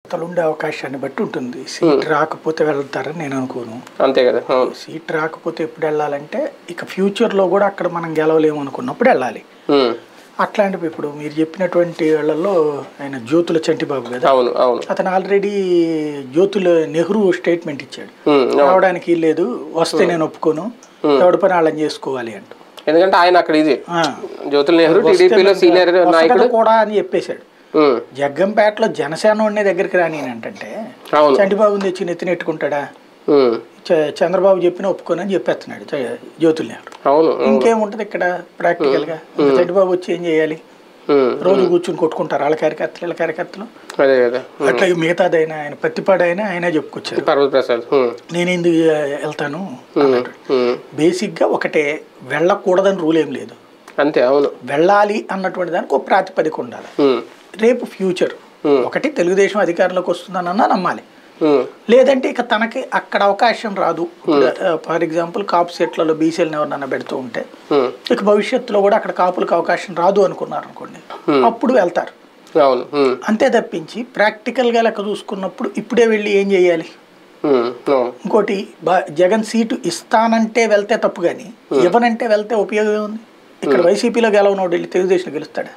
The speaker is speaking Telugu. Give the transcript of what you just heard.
ఉండే అవకాశాన్ని బట్టి ఉంటుంది. సీట్ రాకపోతే వెళ్తారని నేను అనుకోను. అంతే కదా. సీట్ రాకపోతే ఎప్పుడు వెళ్ళాలంటే ఇక ఫ్యూచర్లో కూడా అక్కడ మనం గెలవలేము అనుకున్నప్పుడు వెళ్ళాలి. అట్లాంటివి ఇప్పుడు మీరు చెప్పినటువంటి వాళ్ళల్లో ఆయన జ్యోతుల చంటిబాబు కదా, అతను ఆల్రెడీ జ్యోతుల నెహ్రూ స్టేట్మెంట్ ఇచ్చాడు, రావడానికి లేదు, వస్తే నేను ఒప్పుకోను, ఎవడి పని వాళ్ళని చేసుకోవాలి అంటూ. ఎందుకంటే ఆయన అక్కడ ఇది జ్యోతుల నెహ్రూ టీడీపీలో సీనియర్ నాయకుడు కూడా అని చెప్పేశాడు. జగ్గంపేటలో జనసేన ఉండే దగ్గరికి రాని అంటే చంటిబాబుని తెచ్చి నెత్తినెట్టుకుంటాడా? చంద్రబాబు చెప్పిన ఒప్పుకోనని చెప్పేస్తున్నాడు జ్యోతుల నెహ్రూ. ఇంకేముంటది ఇక్కడ ప్రాక్టికల్ గా? చంటిబాబు వచ్చి ఏం చేయాలి? రోజు కూర్చుని కొట్టుకుంటారు వాళ్ళ కార్యకర్తలు వీళ్ళ కార్యకర్తలు. అట్లా మిగతాదైనా ఆయన పత్తిపాడైనా ఆయనే చెప్పుకొచ్చారు, నేను ఎందుకు వెళ్తాను అన్నట్టు. బేసిక్ గా ఒకటే, వెళ్ళకూడదని రూల్ ఏం లేదు, అంతే. అవును, వెళ్ళాలి అన్నటువంటి దానికి ఒక ప్రాతిపదిక ఉండాలి. రేపు ఫ్యూచర్ ఒకటి తెలుగుదేశం అధికారంలోకి వస్తుందనన్నా నమ్మాలి, లేదంటే ఇక తనకి అక్కడ అవకాశం రాదు. ఫర్ ఎగ్జాంపుల్ కాపు సెట్లలో బీసీలను ఎవరినన్నా పెడుతూ ఉంటే ఇక భవిష్యత్తులో కూడా అక్కడ కాపులకు అవకాశం రాదు అనుకున్నారు అనుకోండి, అప్పుడు వెళ్తారు. అంతే తప్పించి ప్రాక్టికల్ గా లెక్క చూసుకున్నప్పుడు ఇప్పుడే వెళ్ళి ఏం చేయాలి? ఇంకోటి, జగన్ సీటు ఇస్తానంటే వెళ్తే తప్పు, కానీ ఇవ్వనంటే వెళ్తే ఉపయోగం ఉంది. ఇక్కడ వైసీపీలో గెలవనోడు వెళ్ళి తెలుగుదేశం గెలుస్తాడా?